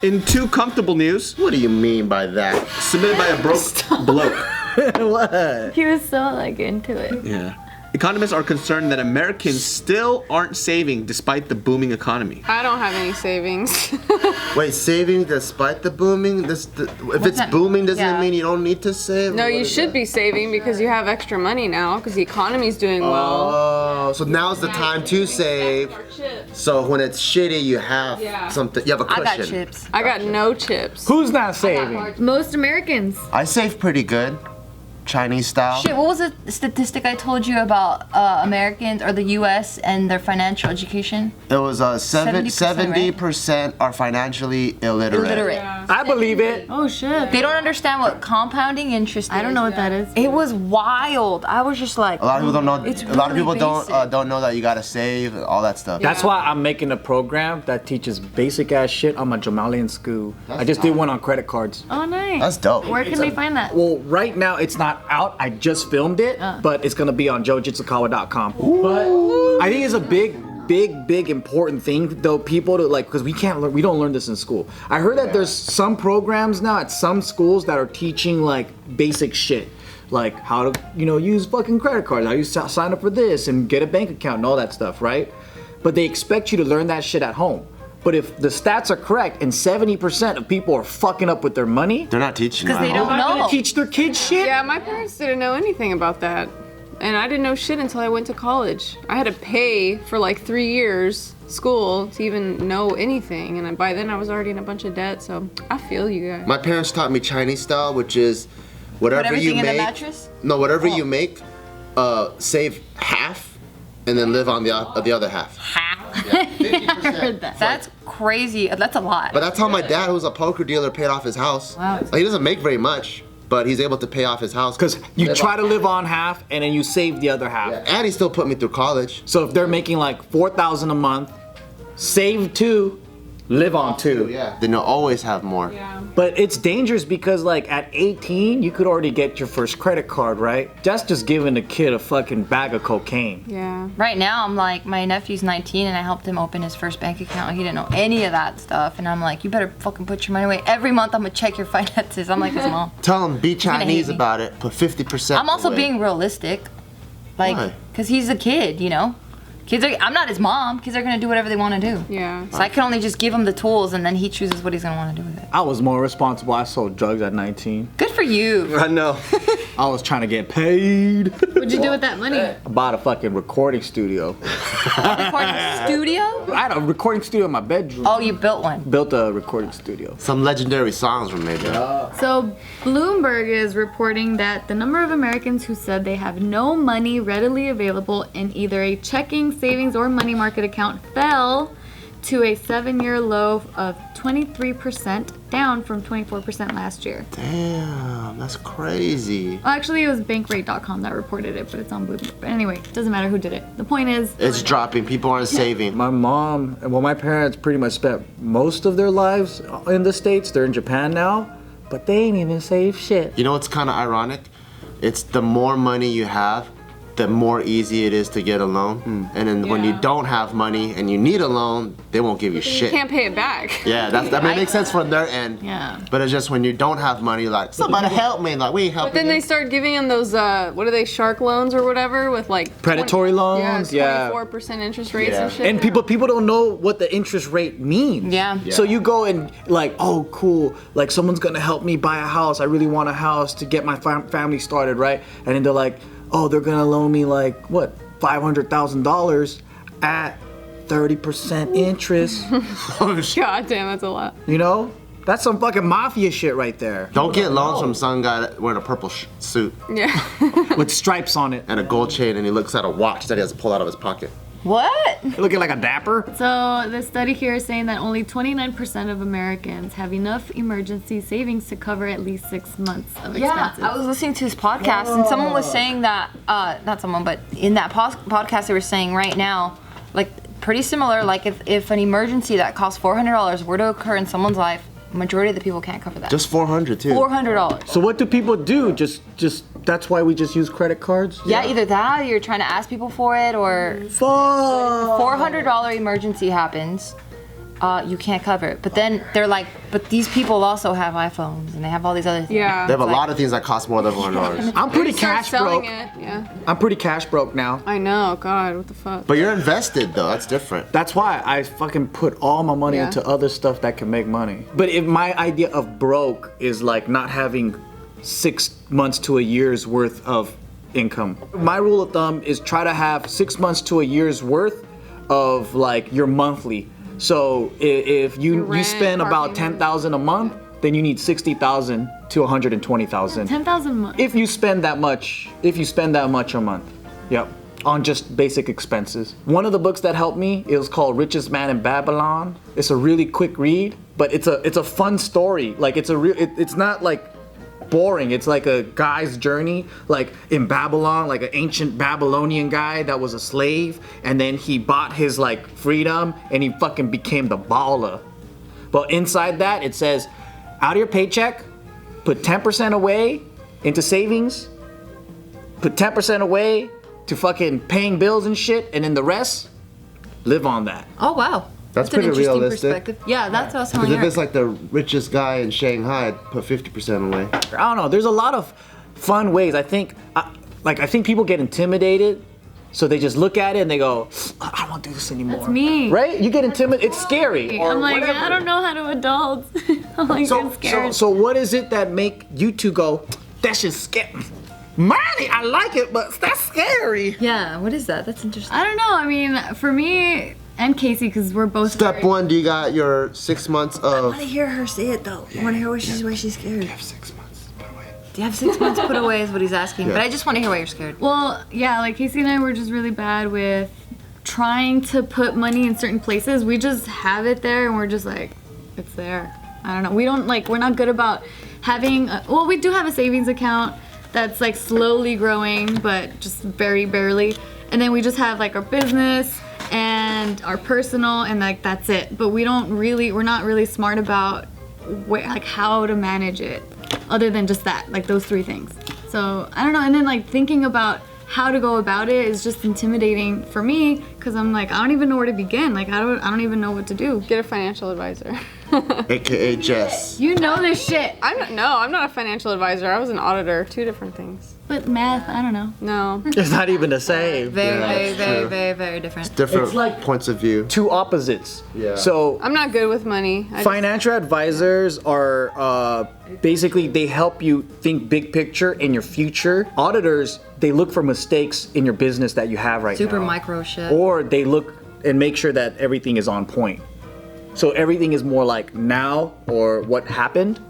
In too comfortable news, What do you mean by that? submitted by a broke bloke. What? He was so like into it. Yeah. Economists are concerned that Americans still aren't saving despite the booming economy. I don't have any savings. Wait, saving despite the booming? If it's booming, doesn't it mean you don't need to save? No, you should be saving because you have extra money now because the economy's doing well. Oh, so now's the time to save. So when it's shitty, you have something. You have a cushion. I got chips. I got no chips. Who's not saving? Most Americans. I save pretty good. Chinese style. Shit, what was the statistic I told you about Americans or the U.S. and their financial education? It was 70%, 70% are financially illiterate. Yeah. I believe it. Oh shit. They don't understand what compounding interest is. I don't know what that is. It was wild. I was just like, A lot of people don't know. It's a lot of really people basic. don't know that you gotta save all that stuff. That's why I'm making a program that teaches basic ass shit on my Jamalian school. That's I just did dope. one on credit cards. Oh nice. That's dope. Where can they find that? Well, right now it's not out. I just filmed it, but it's gonna be on JustKiddingNews.com. But I think it's a big important thing though, people to like, because we don't learn this in school. I heard that there's some programs now at some schools that are teaching like basic shit. Like how to, use fucking credit cards, how you sign up for this and get a bank account and all that stuff, right? But they expect you to learn that shit at home. But if the stats are correct and 70% of people are fucking up with their money, They're not teaching because they don't know. teach their kids shit? Yeah, my parents didn't know anything about that. And I didn't know shit until I went to college. I had to pay for like 3 years school to even know anything. And by then I was already in a bunch of debt, so I feel you guys. My parents taught me Chinese style, which is whatever everything you in the make. mattress? No, whatever you make, save half, and then live on the other half. I heard that. That's crazy. That's a lot. But that's how my dad, who's a poker dealer, paid off his house. Wow. He doesn't make very much, but he's able to pay off his house. Because you Live try on- to live on half and then you save the other half. And he still put me through college. So if they're making like $4,000 a month, save 2, live on 2. Yeah. Then you'll always have more. Yeah. But it's dangerous because like at 18, you could already get your first credit card, right? That's just giving a kid a fucking bag of cocaine. Yeah. Right now, I'm like, my nephew's 19 and I helped him open his first bank account. He didn't know any of that stuff. And I'm like, you better fucking put your money away. Every month I'm gonna check your finances. I'm like his mom. Tell him, be gonna hate Chinese me. about it. Put 50%. I'm also away. being realistic. Why? Like, because he's a kid, Kids are, I'm not his mom. Kids are gonna do whatever they wanna do. Yeah. So I can only just give him the tools and then he chooses what he's gonna wanna do with it. I was more responsible. I sold drugs at 19. Good for you. I know. I was trying to get paid. What'd you do with that money? I bought a fucking recording studio. Recording studio? I had a recording studio in my bedroom. Oh, you built one. Built a recording studio. Some legendary songs were made there. So Bloomberg is reporting that the number of Americans who said they have no money readily available in either a checking, savings, or money market account fell to a 7-year low of 23%, down from 24% last year. Damn, that's crazy. Well, actually, it was Bankrate.com that reported it, but it's on Bloomberg. But anyway, doesn't matter who did it. The point is, It's dropping. People aren't saving. My mom, my parents pretty much spent most of their lives in the States. They're in Japan now, but they ain't even saved shit. You know what's kind of ironic? It's the more money you have, the more easy it is to get a loan. And then when you don't have money and you need a loan, they won't give you You shit. can't pay it back. Yeah, that makes sense from their end. yeah. But it's just when you don't have money, like, somebody help me. Like, we ain't helping But then you. they start giving them those, what are they, shark loans or whatever with like Predatory loans, yeah. 24% interest rates Yeah. and shit. And people don't know what the interest rate means. Yeah. So you go and like, oh cool, like someone's gonna help me buy a house. I really want a house to get my family started, right? And then they're like, oh, they're gonna loan me like what, $500,000 at 30% interest. God damn, that's a lot. That's some fucking mafia shit right there. Don't get loans from some guy wearing a purple suit Yeah. With stripes on it, and a gold chain, and he looks at a watch that he has to pull out of his pocket. What? looking like a dapper. So the study here is saying that only 29% of Americans have enough emergency savings to cover at least 6 months of expenses. Yeah, I was listening to his podcast and someone was saying that, not someone, but in that podcast they were saying right now, like pretty similar, like if an emergency that costs $400 were to occur in someone's life, majority of the people can't cover that. Just 400 too. $400. So what do people do? Just that's why we just use credit cards? Yeah, either that or you're trying to ask people for it or Fuck. $400 emergency happens you can't cover it. But then they're like, but these people also have iPhones and they have all these other things. Yeah. They have a lot of things that cost more than $100. I'm pretty Start cash selling broke. it. Yeah. I'm pretty cash broke now. I know. God, what the fuck? But you're invested though. That's different. That's why I fucking put all my money Yeah. into other stuff that can make money. But if my idea of broke is like not having 6 months to a year's worth of income. My rule of thumb is try to have 6 months to a year's worth of like your monthly. So if you rent, spend about parking. $10,000 a month, then you need $60,000 to $120,000. 10,000 a month. If you spend that much a month. Yep. On just basic expenses. One of the books that helped me is called Richest Man in Babylon. It's a really quick read, but it's a fun story. Like it's not like boring. It's like a guy's journey, like in Babylon, like an ancient Babylonian guy that was a slave, and then he bought his like freedom, and he fucking became the baller. But inside that, it says, out of your paycheck, put 10% away into savings, put 10% away to fucking paying bills and shit, and then the rest, live on that. Oh wow. That's an pretty interesting realistic. perspective. Yeah, that's what I was telling Because if you. it's like the richest guy in Shanghai, put 50% away. I don't know. There's a lot of fun ways. I think people get intimidated, so they just look at it and they go, I don't want to do this anymore. That's me. Right? You get intimidated. It's scary. I'm like, whatever. I don't know how to adult. I'm like, I'm scared. So what is it that make you two go, that shit's scary? Money, I like it, but that's scary. Yeah, what is that? That's interesting. I don't know. I mean, for me and Casey, because we're both Step very- one, do you got your 6 months of... I hear her say it though. I want to hear why she's scared. 6 months, by the way. Do you have 6 months put away is what he's asking. Yeah. But I just want to hear why you're scared. Well, yeah, like Casey and I were just really bad with trying to put money in certain places. We just have it there and we're just like, it's there. I don't know. We don't like, we're not good about having, well, we do have a savings account that's like slowly growing, but just very barely. And then we just have like our business and our personal, and like that's it. But we're not really smart about like how to manage it other than just that, like those three things. So I don't know. And then like thinking about how to go about it is just intimidating for me, because I'm like, I don't even know where to begin. Like I don't even know what to do. Get a financial advisor. AKA Jess. You know this shit. I'm not a financial advisor. I was an auditor. Two different things. But math, I don't know. No. It's not even the same. Very, very, that's very, true. very, very different. Different It's like- points of view. Two opposites. Yeah. So I'm not good with money. financial advisors are basically, they help you think big picture in your future. Auditors, they look for mistakes in your business that you have right Super now. micro shit. Or they look and make sure that everything is on point. So everything is more like now or what happened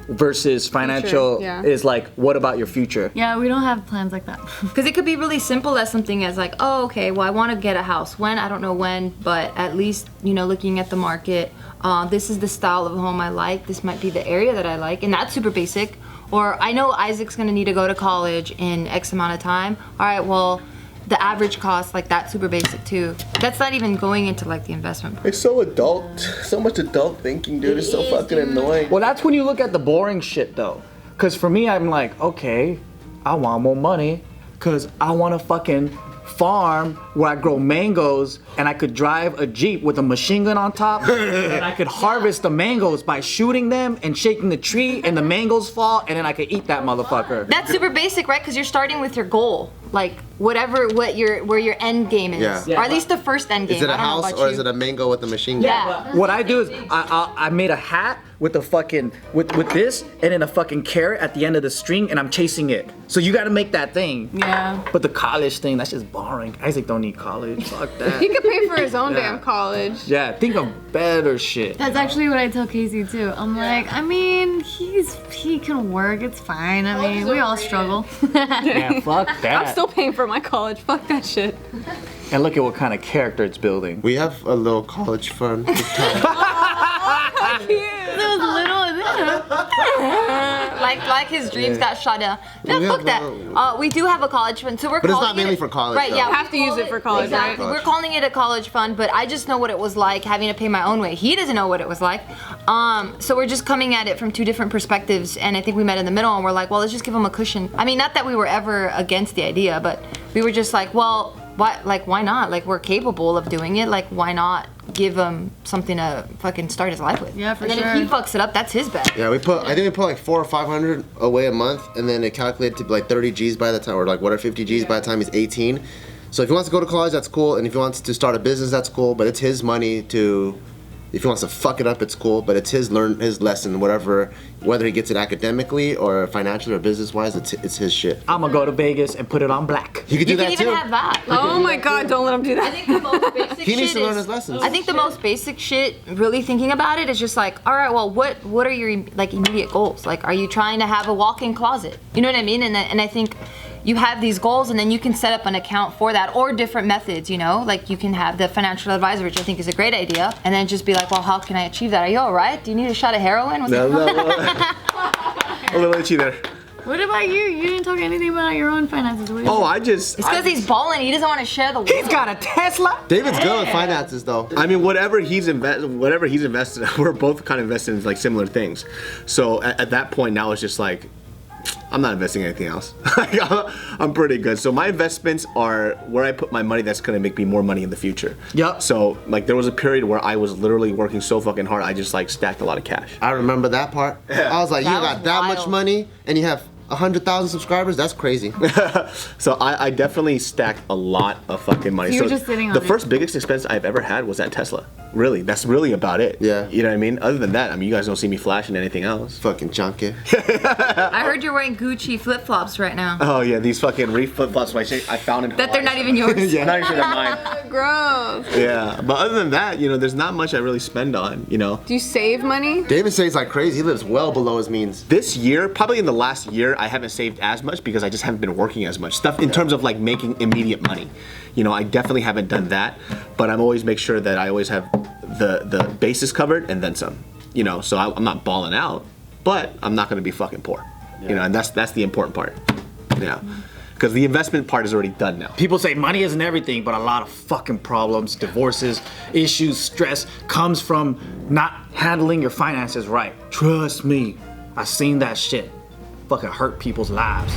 versus financial yeah. is like, what about your future? Yeah, we don't have plans like that. Because it could be really simple as something as like, oh, okay, well, I want to get a house. When? I don't know when, but at least, looking at the market, this is the style of home I like. This might be the area that I like. And that's super basic. Or I know Isaac's going to need to go to college in X amount of time. All right, well, the average cost, like that's super basic too. That's not even going into like the investment part. It's so adult. So much adult thinking, dude. It's so fucking annoying. Well, that's when you look at the boring shit though. Because for me, I'm like, okay, I want more money because I want to fucking farm where I grow mangoes and I could drive a Jeep with a machine gun on top and I could harvest the mangoes by shooting them and shaking the tree and the mangoes fall and then I could eat that motherfucker. That's super basic, right? Because you're starting with your goal. Like where your end game is. Yeah. Or at least the first end game. Is it a I don't know house about or you. is it a mango with a machine gun? Yeah. What I do is I made a hat with a fucking with this and then a fucking carrot at the end of the string and I'm chasing it. So you got to make that thing. Yeah. But the college thing, that's just boring. Isaac don't need college. Fuck that. He could pay for his own Yeah. damn college. Yeah, think of better shit. That's actually what I tell Casey too. I'm like, I mean, he can work. It's fine. I mean, we all struggle. Yeah, fuck that. I'm still paying for my college. Fuck that shit. And look at what kind of character it's building. We have a little college fund. Those little. like his dreams got shot down. No, We fuck have, that. We do have a college fund, so we're But it's calling not mainly it, for college, Right? though. Yeah, You we have to use call it for college, right? Exactly. We're calling it a college fund, but I just know what it was like having to pay my own way. He doesn't know what it was like. So we're just coming at it from two different perspectives, and I think we met in the middle, and we're like, well, let's just give him a cushion. I mean, not that we were ever against the idea, but we were just like, well, why not? Like, we're capable of doing it. Like, why not give him something to fucking start his life with. Yeah, for and then sure. if he fucks it up, that's his bad. Yeah, I think we put like 400 or 500 away a month, and then it calculated to be like 30 G's by the time, or like whatever, 50 G's by the time he's 18. So if he wants to go to college, that's cool, and if he wants to start a business, that's cool. But it's his money to. If he wants to fuck it up, it's cool. But it's his lesson, whatever. Whether he gets it academically or financially or business-wise, it's his shit. I'm gonna go to Vegas and put it on black. He could do You that can even too. have that. Oh my God! Don't let him do I that. think the most basic He needs shit to learn is- his lessons. I think the most basic shit, really thinking about it, is just like, all right, well, what are your like immediate goals? Like, are you trying to have a walk-in closet? You know what I mean? And I think you have these goals, and then you can set up an account for that, or different methods. You know, like you can have the financial advisor, which I think is a great idea, and then just be like, well, how can I achieve that? Are you all right? Do you need a shot of heroin? What's No, going on? a little itchy there. What about you? You didn't talk anything about your own finances. What do you Oh, think? I just. It's because he's balling. He doesn't want to share the wealth. He's got a Tesla. David's good with finances, though. I mean, whatever he's invested, we're both kind of invested in like similar things. So at that point now, it's just like, I'm not investing in anything else. I'm pretty good. So my investments are where I put my money that's gonna make me more money in the future. Yup. So like there was a period where I was literally working so fucking hard, I just like stacked a lot of cash. I remember that part. I was like, That you was got that much wild. money, and you have 100,000 subscribers? That's crazy. So I definitely stacked a lot of fucking money. So you're just sitting on the it. first biggest expense I've ever had was that Tesla. Really, that's really about it. Yeah. You know what I mean? Other than that, I mean, you guys don't see me flashing anything else. Fucking junkie. I heard you're wearing Gucci flip-flops right now. Oh yeah, these fucking flip flops I found in That they're not Hawaii. even yours. Yeah, not even sure they're mine. Gross. Yeah, but other than that, you know, there's not much I really spend on. You know, Do you save money? David saves like crazy. He lives well below his means. this year, probably in the last year, I haven't saved as much because I just haven't been working as much. Stuff in terms of like making immediate money. You know, I definitely haven't done that, but I'm always make sure that I always have the bases covered and then some. You know, so I'm not balling out, but I'm not going to be fucking poor. You know, and that's the important part. Yeah, because the investment part is already done now. People say money isn't everything, but a lot of fucking problems, divorces, issues, stress comes from not handling your finances right. Trust me, I seen that shit fucking hurt people's lives.